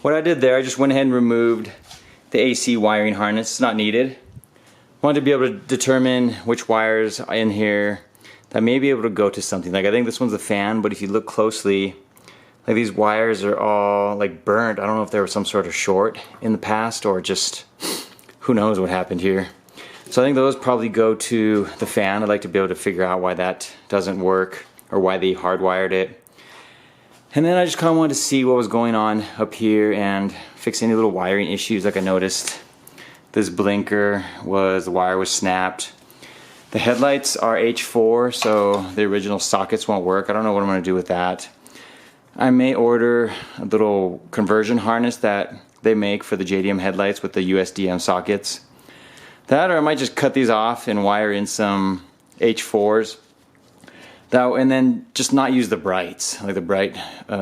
What I did there, I just went ahead and removed the AC wiring harness. It's not needed. Wanted to be able to determine which wires in here that may be able to go to something. Like I think this one's a fan, but if you look closely, like these wires are all like burnt. I don't know if there was some sort of short in the past or just who knows what happened here. So I think those probably go to the fan. I'd like to be able to figure out why that doesn't work or why they hardwired it. And then I just kind of wanted to see what was going on up here and fix any little wiring issues. Like I noticed this blinker the wire was snapped. The headlights are H4, so the original sockets won't work. I don't know what I'm going to do with that. I may order a little conversion harness that they make for the JDM headlights with the USDM sockets. That, or I might just cut these off and wire in some H4s. And then just not use the brights, like the bright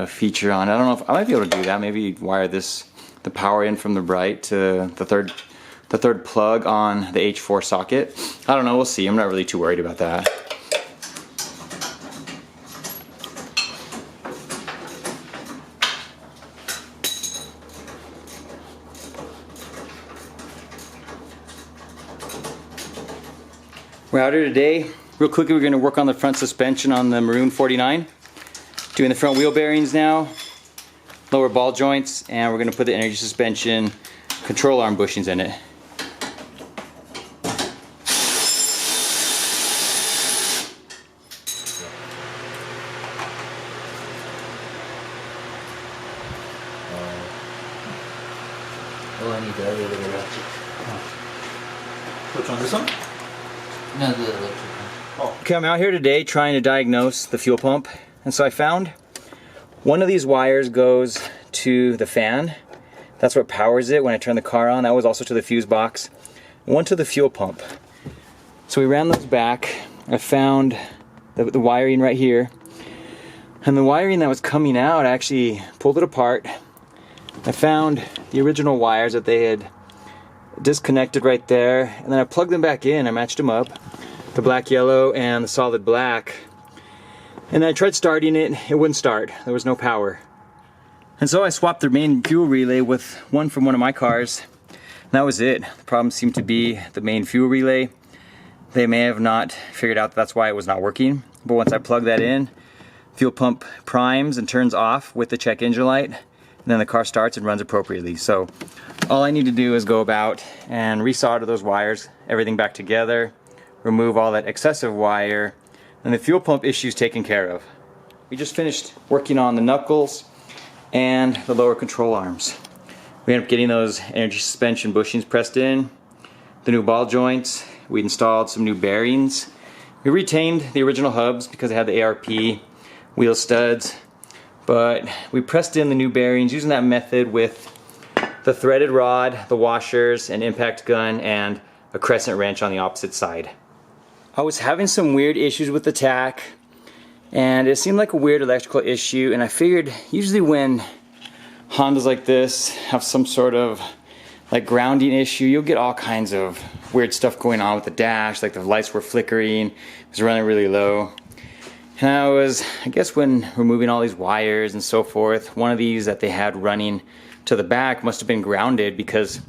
feature on it. I don't know if I might be able to do that. Maybe wire the power in from the bright to the third plug on the H4 socket. I don't know, we'll see. I'm not really too worried about that. We're out here today. Real quickly, we're going to work on the front suspension on the Maroon 49. Doing the front wheel bearings now, lower ball joints, and we're going to put the energy suspension control arm bushings in it. Oh, I need the other ratchet. Which one, this one? No, the electric one. Oh. Okay, I'm out here today trying to diagnose the fuel pump, and so I found one of these wires goes to the fan. That's what powers it when I turn the car on. That was also to the fuse box. One to the fuel pump. So we ran those back. I found the wiring right here, and the wiring that was coming out, I actually pulled it apart. I found the original wires that they had disconnected right there, and then I plugged them back in. I matched them up, the black yellow and the solid black, and I tried starting it. It wouldn't start. There was no power. And so I swapped the main fuel relay with one from one of my cars, and that was it. The problem seemed to be the main fuel relay. They may have not figured out that's why it was not working, but once I plug that in, fuel pump primes and turns off with the check engine light, and then the car starts and runs appropriately. So all I need to do is go about and resolder those wires, everything back together, remove all that excessive wire, and the fuel pump issue is taken care of. We just finished working on the knuckles and the lower control arms. We ended up getting those energy suspension bushings pressed in, the new ball joints. We installed some new bearings. We retained the original hubs because they had the ARP wheel studs, but we pressed in the new bearings using that method with the threaded rod, the washers, an impact gun, and a crescent wrench on the opposite side. I was having some weird issues with the tach, and it seemed like a weird electrical issue, and I figured usually when Hondas like this have some sort of like grounding issue, you'll get all kinds of weird stuff going on with the dash, like the lights were flickering, it was running really low. And I guess when removing all these wires and so forth, one of these that they had running to the back must have been grounded, because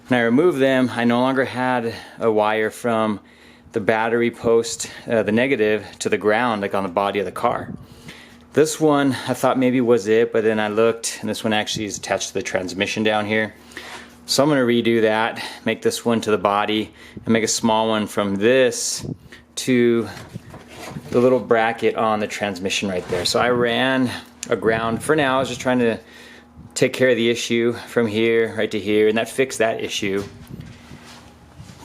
when I removed them, I no longer had a wire from the battery post, the negative, to the ground, like on the body of the car. This one I thought maybe was it, but then I looked, and this one actually is attached to the transmission down here. So I'm going to redo that, make this one to the body, and make a small one from this to the little bracket on the transmission right there. So I ran a ground for now. I was just trying to take care of the issue from here right to here, and that fixed that issue.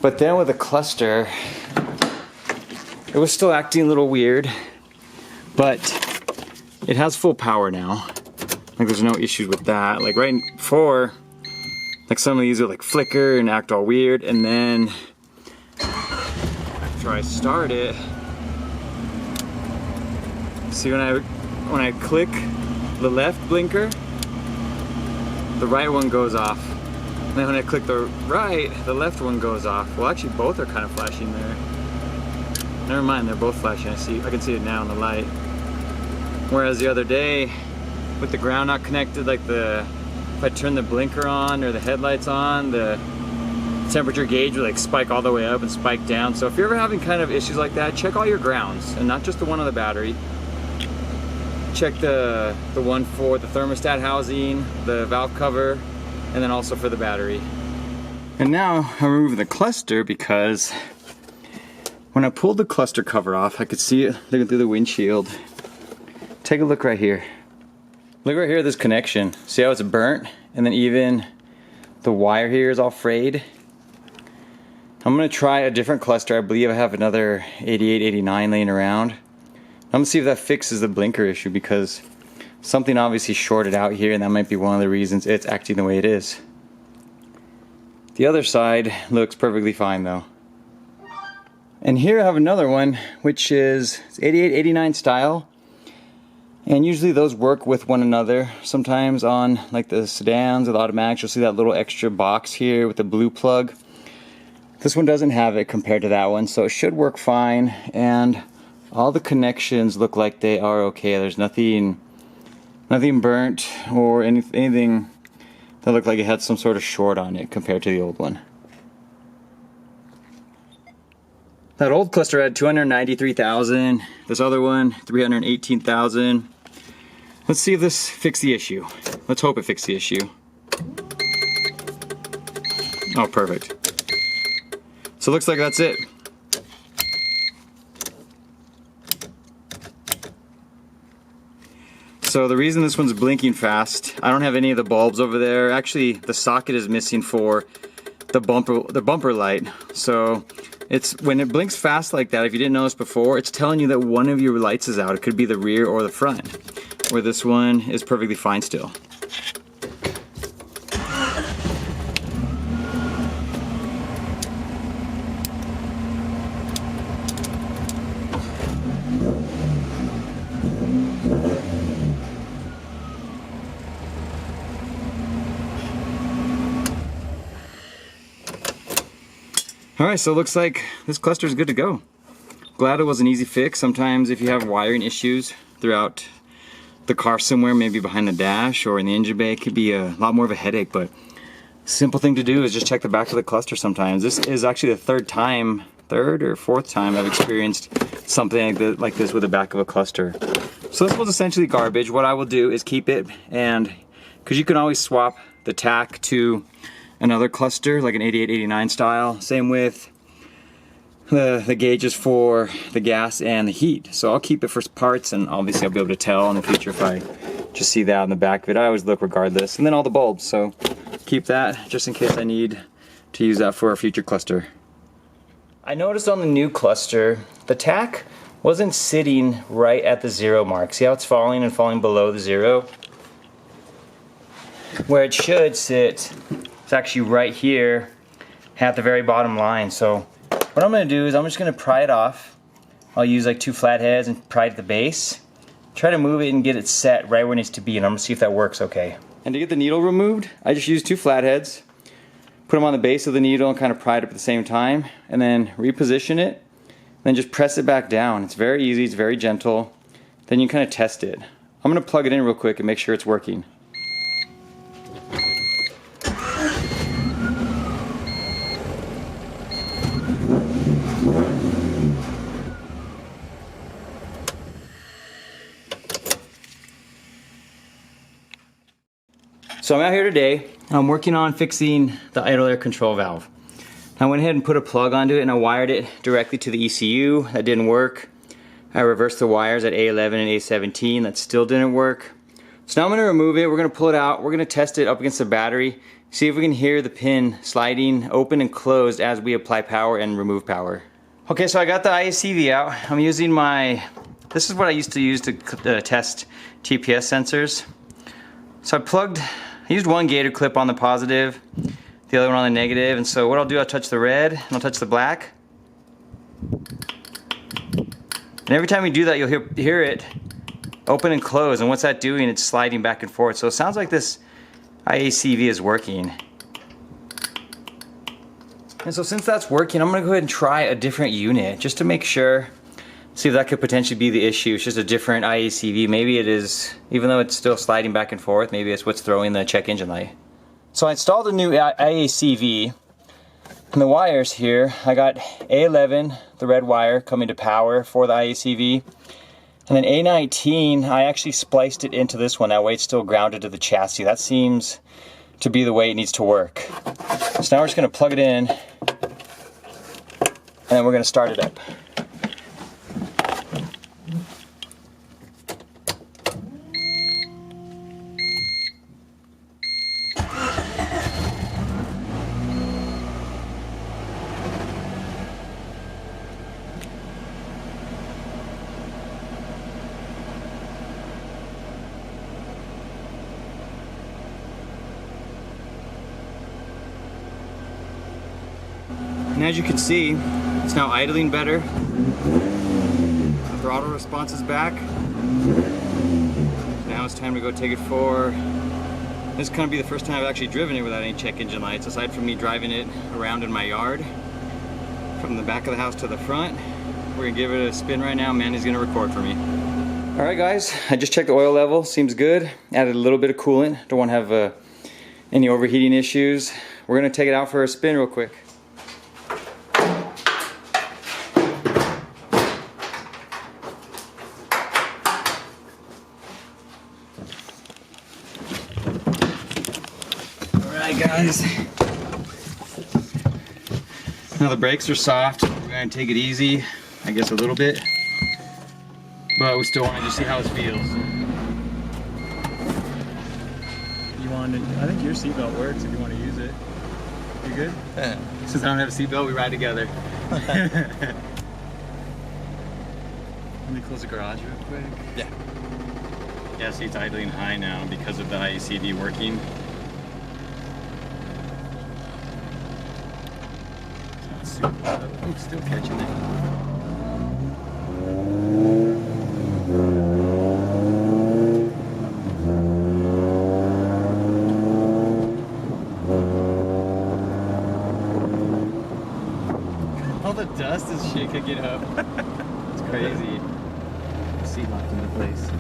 But then with the cluster, it was still acting a little weird, but it has full power now. Like there's no issues with that. Like right before, like some of these would like flicker and act all weird, and then after I start it, see when I click the left blinker, the right one goes off. And then when I click the right, the left one goes off. Well, actually both are kind of flashing there. Never mind, they're both flashing. I can see it now in the light. Whereas the other day, with the ground not connected, like if I turn the blinker on or the headlights on, the temperature gauge will like spike all the way up and spike down. So if you're ever having kind of issues like that, check all your grounds and not just the one on the battery. Check the one for the thermostat housing, the valve cover, and then also for the battery. And now I'm removing the cluster because when I pulled the cluster cover off, I could see it looking through the windshield. Take a look right here. Look right here at this connection. See how it's burnt? And then even the wire here is all frayed. I'm gonna try a different cluster. I believe I have another 88, 89 laying around. I'm gonna see if that fixes the blinker issue because something obviously shorted out here and that might be one of the reasons it's acting the way it is. The other side looks perfectly fine though. And here I have another one which is 88, 89 style. And usually those work with one another. Sometimes on like the sedans or the automatics, you'll see that little extra box here with the blue plug. This one doesn't have it compared to that one, so it should work fine. And all the connections look like they are okay. There's nothing burnt or anything that looked like it had some sort of short on it compared to the old one. That old cluster had 293,000. This other one, 318,000. Let's see if this fixed the issue. Let's hope it fixed the issue. Oh, perfect. So it looks like that's it. So the reason this one's blinking fast, I don't have any of the bulbs over there. Actually, the socket is missing for the bumper light. So it's when it blinks fast like that, if you didn't notice before, it's telling you that one of your lights is out. It could be the rear or the front, where this one is perfectly fine still. Alright, so it looks like this cluster is good to go. Glad it was an easy fix. Sometimes if you have wiring issues throughout the car somewhere, maybe behind the dash or in the engine bay, it could be a lot more of a headache, but simple thing to do is just check the back of the cluster sometimes. This is actually the third or fourth time I've experienced something like this with the back of a cluster. So this was essentially garbage. What I will do is keep it, and because you can always swap the tack to another cluster like an 88, 89 style. Same with the gauges for the gas and the heat. So I'll keep it for parts, and obviously I'll be able to tell in the future if I just see that on the back of it. I always look regardless. And then all the bulbs, so keep that just in case I need to use that for a future cluster. I noticed on the new cluster, the tack wasn't sitting right at the 0 mark. See how it's falling and falling below the 0? Where it should sit, it's actually right here at the very bottom line. So what I'm going to do is I'm just going to pry it off. I'll use like 2 flatheads and pry it at the base. Try to move it and get it set right where it needs to be, and I'm going to see if that works okay. And to get the needle removed, I just use 2 flatheads, put them on the base of the needle and kind of pry it up at the same time, and then reposition it, then just press it back down. It's very easy, it's very gentle. Then you kind of test it. I'm going to plug it in real quick and make sure it's working. So I'm out here today, I'm working on fixing the idle air control valve. I went ahead and put a plug onto it and I wired it directly to the ECU. That didn't work. I reversed the wires at A11 and A17. That still didn't work. So now I'm going to remove it, we're going to pull it out, we're going to test it up against the battery, see if we can hear the pin sliding open and closed as we apply power and remove power. Okay, so I got the IACV out. I'm using this is what I used to use to test TPS sensors. So I used one gator clip on the positive, the other one on the negative, and so what I'll do, I'll touch the red and I'll touch the black. And every time you do that, you'll hear it open and close, and what's that doing? It's sliding back and forth. So it sounds like this IACV is working. And so since that's working, I'm going to go ahead and try a different unit just to make sure See if that could potentially be the issue. It's just a different IACV. Maybe it is, even though it's still sliding back and forth, maybe it's what's throwing the check engine light. So I installed a new IACV, and the wires here, I got A11, the red wire, coming to power for the IACV. And then A19, I actually spliced it into this one. That way it's still grounded to the chassis. That seems to be the way it needs to work. So now we're just gonna plug it in, and then we're gonna start it up. And as you can see, it's now idling better. The throttle response is back. Now it's time to go take it for... This is going to be the first time I've actually driven it without any check engine lights, aside from me driving it around in my yard. From the back of the house to the front. We're going to give it a spin right now. Manny's going to record for me. Alright guys, I just checked the oil level. Seems good. Added a little bit of coolant. Don't want to have any overheating issues. We're going to take it out for a spin real quick. Alright guys, now the brakes are soft. We're going to take it easy, I guess a little bit, but we still want to just see how it feels. You want to, I think your seatbelt works if you want to use it. You good? Yeah. Since I don't have a seatbelt, we ride together. Let me close the garage real quick. Yeah. Yeah, see it's idling high now because of the IACV working. Oh, still catching it. All the dust and shit could get up. It's crazy. Seat locked into place.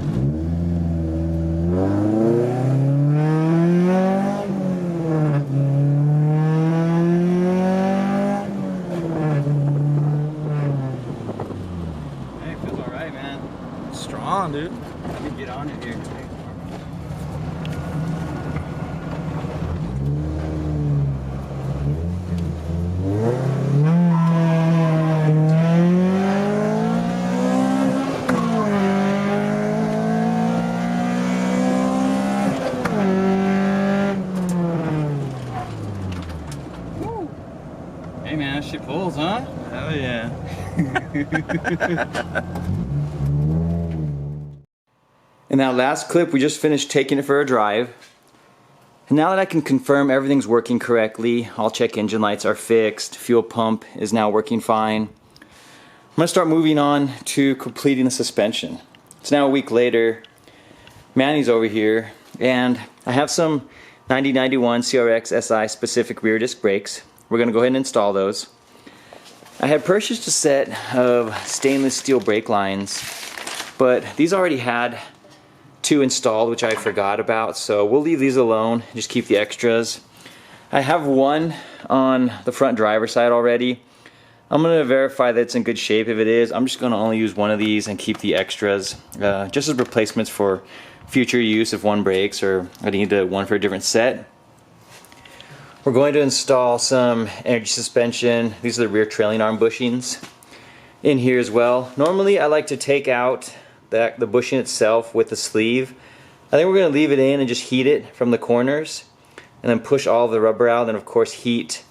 Strong, dude. Let me get on it here. Woo. Hey man, that shit pulls, huh? Hell yeah. In that last clip, we just finished taking it for a drive. And now that I can confirm everything's working correctly, all check engine lights are fixed, fuel pump is now working fine, I'm going to start moving on to completing the suspension. It's now a week later. Manny's over here, and I have some 9091 CRX SI specific rear disc brakes. We're going to go ahead and install those. I had purchased a set of stainless steel brake lines, but these already had 2 installed, which I forgot about, so we'll leave these alone, just keep the extras. I have one on the front driver's side already. I'm going to verify that it's in good shape. If it is, I'm just going to only use one of these and keep the extras just as replacements for future use if one breaks or I need one for a different set. We're going to install some energy suspension. These are the rear trailing arm bushings in here as well. Normally I like to take out the bushing itself with the sleeve. I think we're going to leave it in and just heat it from the corners and then push all of the rubber out, and of course heat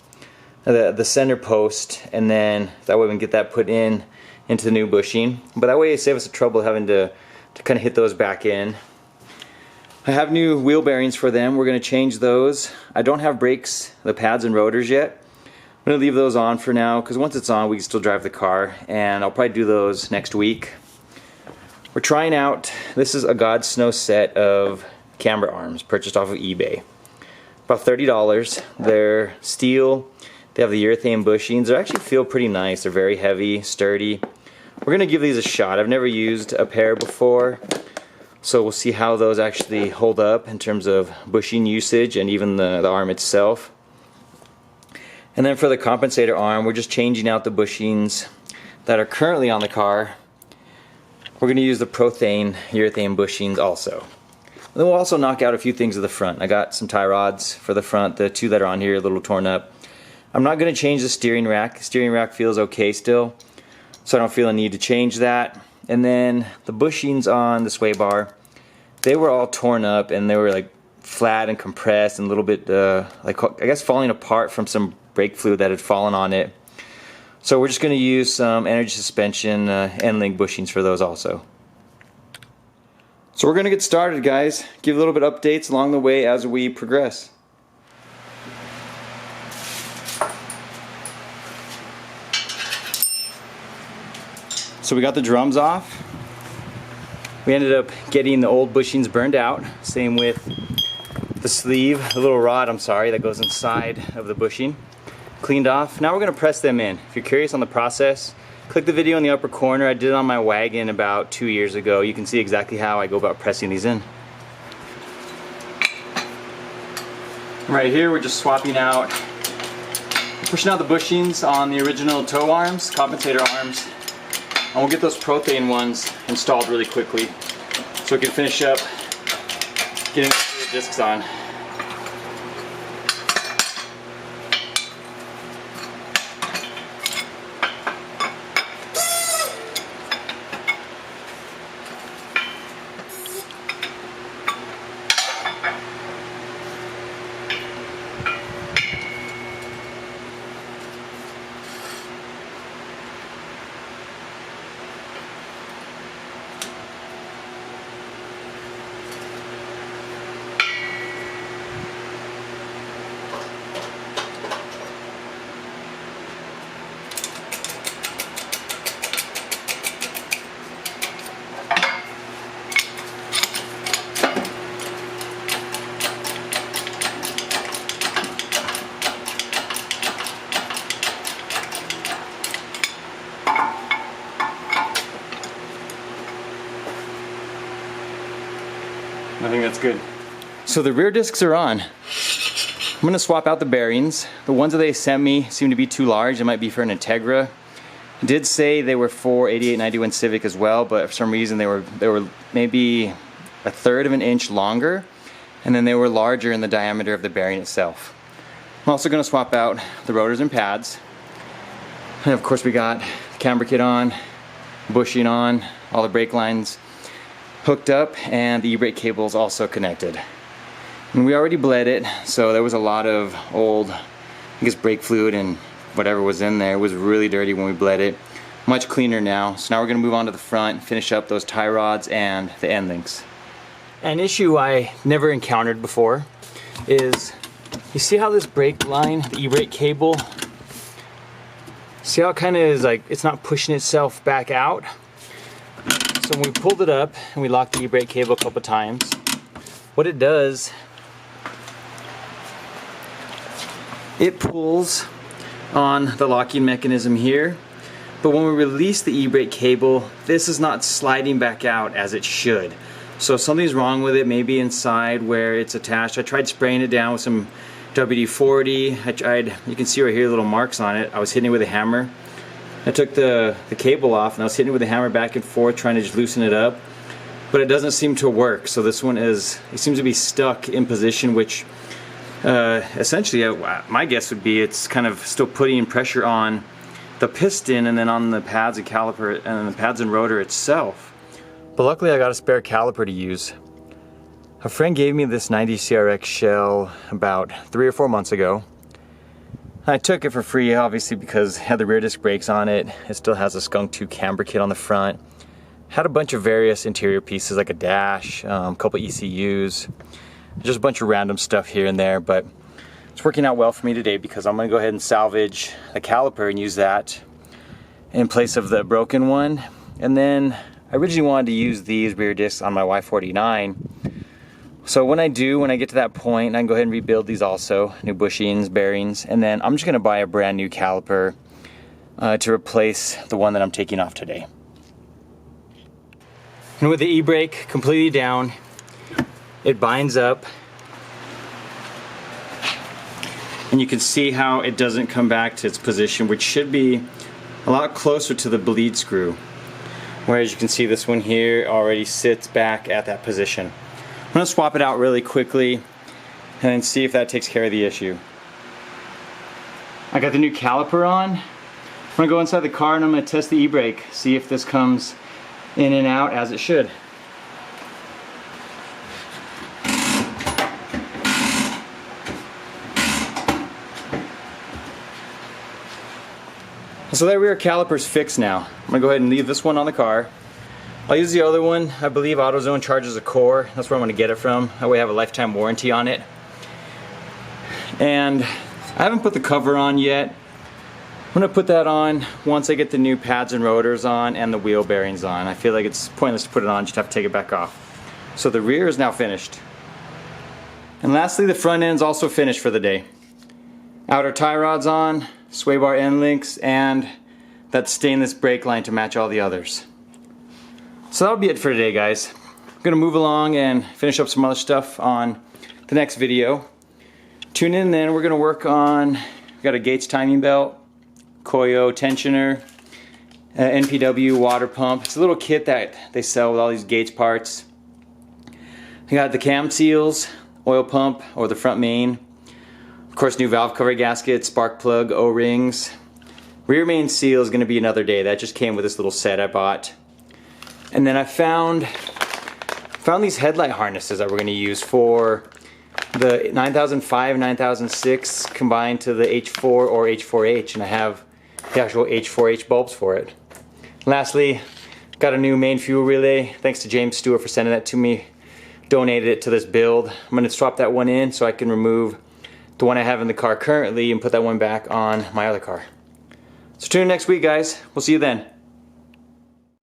the center post, and then that way we can get that put into the new bushing. But that way it saves us the trouble having to kind of hit those back in. I have new wheel bearings for them. We're going to change those. I don't have brakes, the pads and rotors yet. I'm going to leave those on for now because once it's on we can still drive the car, and I'll probably do those next week. We're trying out, this is a God Snow set of camber arms purchased off of eBay. About $30. They're steel, they have the urethane bushings. They actually feel pretty nice. They're very heavy, sturdy. We're gonna give these a shot. I've never used a pair before, so we'll see how those actually hold up in terms of bushing usage and even the arm itself. And then for the compensator arm, we're just changing out the bushings that are currently on the car. We're going to use the urethane bushings also. And then we'll also knock out a few things at the front. I got some tie rods for the front, the two that are on here are a little torn up. I'm not going to change the steering rack. The steering rack feels okay still, so I don't feel a need to change that. And then the bushings on the sway bar, they were all torn up and they were like flat and compressed and a little bit like, I guess, falling apart from some brake fluid that had fallen on it. So we're just going to use some energy suspension end link bushings for those also. So we're going to get started, guys. Give a little bit of updates along the way as we progress. So we got the drums off. We ended up getting the old bushings burned out. Same with the sleeve, the little rod, I'm sorry, that goes inside of the bushing. Cleaned off. Now we're going to press them in. If you're curious on the process, click the video in the upper corner. I did it on my wagon about 2 years ago. You can see exactly how I go about pressing these in. Right here we're just swapping out, pushing out the bushings on the original toe arms, compensator arms, and we'll get those urethane ones installed really quickly so we can finish up getting the discs on. I think that's good. So the rear discs are on. I'm going to swap out the bearings. The ones that they sent me seem to be too large. It might be for an Integra. It did say they were for 8891 Civic as well, but for some reason they were maybe 1/3 of an inch longer, and then they were larger in the diameter of the bearing itself. I'm also going to swap out the rotors and pads. And of course we got the camber kit on, bushing on, all the brake lines hooked up, and the e-brake cable is also connected. And we already bled it, so there was a lot of old, I guess, brake fluid and whatever was in there. It was really dirty when we bled it. Much cleaner now. So now we're going to move on to the front, finish up those tie rods and the end links. An issue I never encountered before is, you see how this brake line, the e-brake cable, see how it kind of is like, it's not pushing itself back out? So when we pulled it up and we locked the e-brake cable a couple times, what it does, it pulls on the locking mechanism here, but when we release the e-brake cable, this is not sliding back out as it should. So something's wrong with it, maybe inside where it's attached. I tried spraying it down with some WD-40. You can see right here little marks on it. I was hitting it with a hammer. I took the cable off and I was hitting it with a hammer back and forth trying to just loosen it up, but it doesn't seem to work. So this one it seems to be stuck in position, which essentially my guess would be it's kind of still putting pressure on the piston and then on the pads and caliper and the pads and rotor itself. But luckily I got a spare caliper to use. A friend gave me this 90 CRX shell about 3 or 4 months ago. I took it for free, obviously, because it had the rear disc brakes on it. It still has a Skunk 2 camber kit on the front. Had a bunch of various interior pieces like a dash, a couple ECUs, just a bunch of random stuff here and there, but it's working out well for me today because I'm going to go ahead and salvage the caliper and use that in place of the broken one. And then I originally wanted to use these rear discs on my Y49. So when I get to that point, I can go ahead and rebuild these also, new bushings, bearings, and then I'm just going to buy a brand new caliper to replace the one that I'm taking off today. And with the e-brake completely down, it binds up. And you can see how it doesn't come back to its position, which should be a lot closer to the bleed screw. Whereas you can see this one here already sits back at that position. I'm going to swap it out really quickly and then see if that takes care of the issue. I got the new caliper on. I'm going to go inside the car and I'm going to test the e-brake, see if this comes in and out as it should. So that rear caliper's fixed now. I'm going to go ahead and leave this one on the car. I'll use the other one. I believe AutoZone charges a core. That's where I'm going to get it from. That way I have a lifetime warranty on it. And I haven't put the cover on yet. I'm going to put that on once I get the new pads and rotors on and the wheel bearings on. I feel like it's pointless to put it on, just have to take it back off. So the rear is now finished. And lastly, the front end's also finished for the day. Outer tie rod's on, sway bar end links, and that stainless brake line to match all the others. So that'll be it for today, guys. I'm going to move along and finish up some other stuff on the next video. Tune in then, we're going to work on, we've got a Gates timing belt, Koyo tensioner, NPW water pump. It's a little kit that they sell with all these Gates parts. We got the cam seals, oil pump or the front main. Of course, new valve cover gasket, spark plug, O-rings. Rear main seal is going to be another day. That just came with this little set I bought. And then I found these headlight harnesses that we're going to use for the 9005, 9006 combined to the H4 or H4H, and I have the actual H4H bulbs for it. Lastly, got a new main fuel relay. Thanks to James Stewart for sending that to me. Donated it to this build. I'm going to swap that one in so I can remove the one I have in the car currently and put that one back on my other car. So tune in next week, guys. We'll see you then.